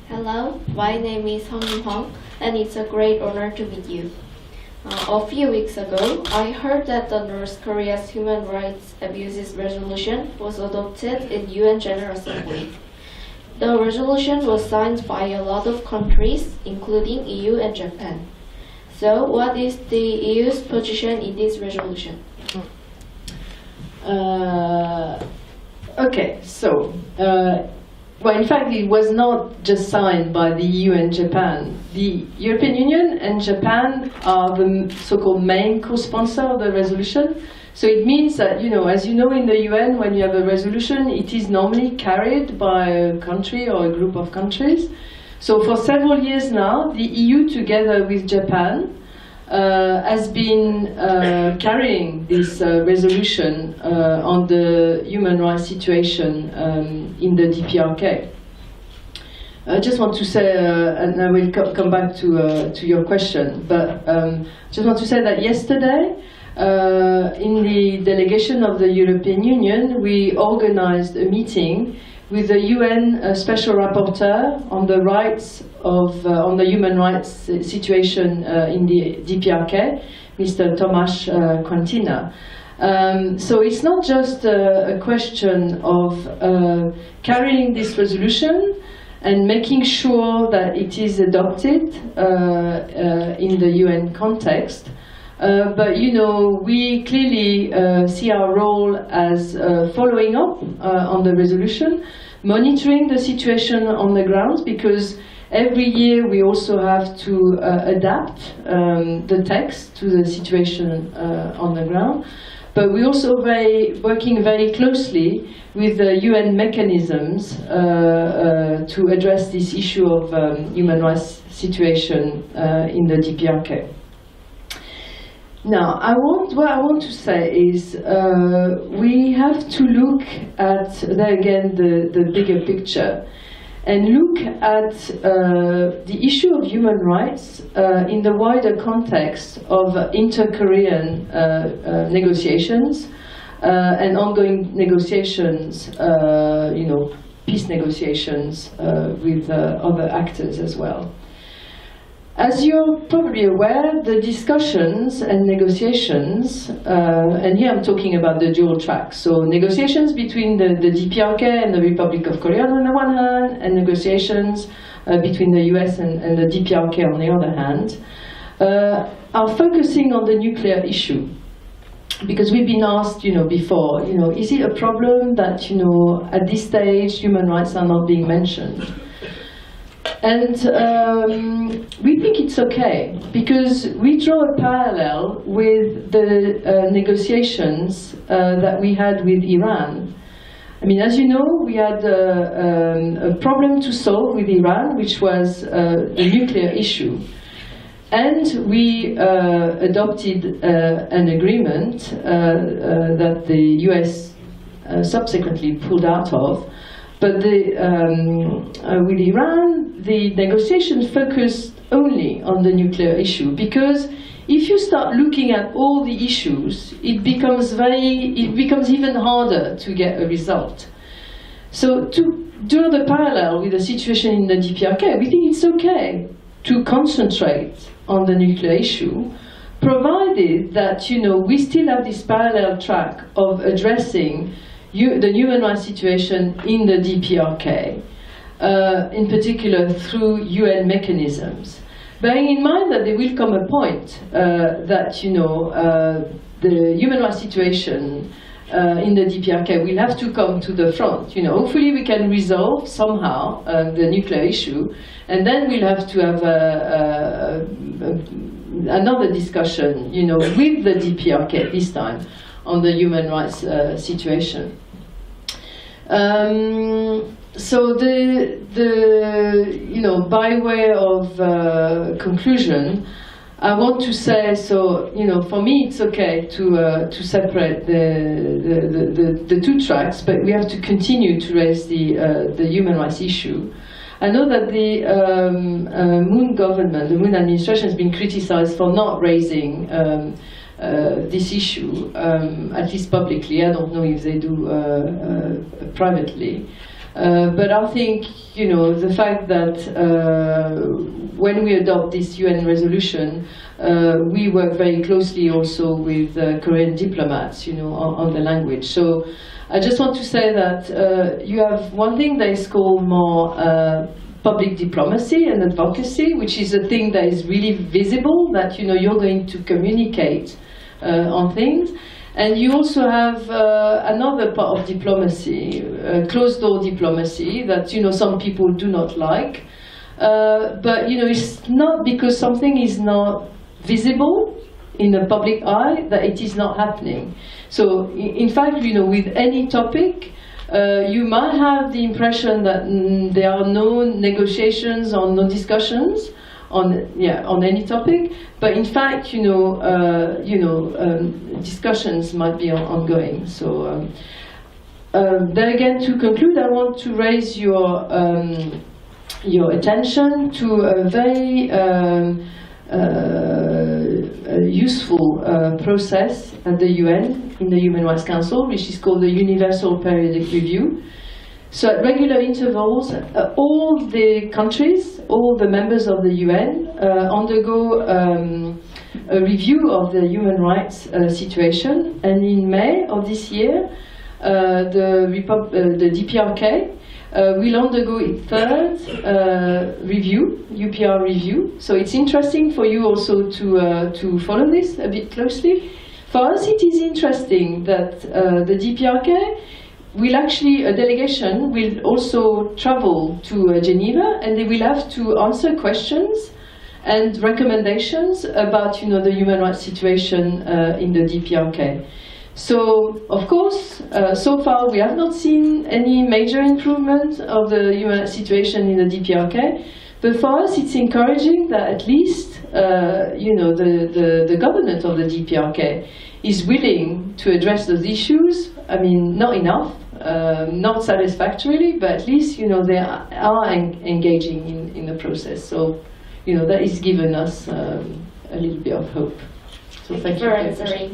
Hello, my name is Hong Hong, and it's a great honor to meet you. A few weeks ago, I heard that the North Korea's human rights abuses resolution was adopted in UN General Assembly. The resolution was signed by a lot of countries, including EU and Japan. So, what is the EU's position in this resolution? Okay, so, well, in fact, it was not just signed by the EU and Japan. The European Union and Japan are the so-called main co-sponsor of the resolution. So it means that, as you know, in the UN, when you have a resolution, it is normally carried by a country or a group of countries. So for several years now, the EU, together with Japan, has been carrying this resolution on the human rights situation in the DPRK. I just want to say, and I will come back to your question, but just want to say that yesterday, in the delegation of the European Union, we organized a meeting with the UN Special Rapporteur on the rights of on the human rights situation in the DPRK, Mr. Tomasz Kontina. So it's not just a question of carrying this resolution and making sure that it is adopted in the UN context. But we clearly see our role as following up on the resolution, monitoring the situation on the ground, because every year we also have to adapt the text to the situation on the ground. But we're also working very closely with the UN mechanisms to address this issue of human rights situation in the DPRK. Now, what I want to say is we have to look at, again, the bigger picture and look at the issue of human rights in the wider context of inter-Korean negotiations and ongoing negotiations, peace negotiations with other actors as well. As you're probably aware, the discussions and negotiations, and here I'm talking about the dual track, so negotiations between the DPRK and the Republic of Korea on the one hand, and negotiations between the US and the DPRK on the other hand, are focusing on the nuclear issue. Because we've been asked, before, is it a problem that, at this stage human rights are not being mentioned? And we think it's okay, because we draw a parallel with the negotiations that we had with Iran. I mean, as you know, we had a problem to solve with Iran, which was the nuclear issue. And we adopted an agreement that the US subsequently pulled out of. But with Iran, the negotiations focused only on the nuclear issue, because if you start looking at all the issues, it becomes even harder to get a result. So to draw the parallel with the situation in the DPRK, we think it's okay to concentrate on the nuclear issue, provided that we still have this parallel track of addressing the human rights situation in the DPRK, in particular through UN mechanisms. Bearing in mind that there will come a point that the human rights situation in the DPRK will have to come to the front. Hopefully we can resolve somehow the nuclear issue, and then we'll have to have another discussion, with the DPRK this time on the human rights situation. So by way of conclusion, I want to say, for me it's okay to separate the two tracks, but we have to continue to raise the human rights issue. I know that the Moon government, the Moon administration, has been criticized for not raising this issue, at least publicly. I don't know if they do privately. But I think, the fact that when we adopt this UN resolution, we work very closely also with Korean diplomats, on the language. So I just want to say that you have one thing that is called more public diplomacy and advocacy, which is a thing that is really visible, that you're going to communicate on things. And you also have another part of diplomacy, closed-door diplomacy, that some people do not like. But it's not because something is not visible in the public eye that it is not happening. So, in fact, with any topic, you might have the impression that there are no negotiations or no discussions on any topic, but in fact, discussions might be ongoing. So, then again, to conclude, I want to raise your attention to a very useful process at the UN, in the Human Rights Council, which is called the Universal Periodic Review. So at regular intervals, all the countries, all the members of the UN undergo a review of the human rights situation. And in May of this year, the DPRK will undergo its third review, UPR review. So it's interesting for you also to follow this a bit closely. For us, it is interesting that the DPRK will actually, a delegation will also travel to Geneva, and they will have to answer questions and recommendations about the human rights situation in the DPRK. So, of course, so far we have not seen any major improvement of the human rights situation in the DPRK, but for us it's encouraging that at least the government of the DPRK is willing to address those issues. I mean, not enough, not satisfactorily, but at least they are engaging in the process. So that is given us a little bit of hope. So thank you for answering.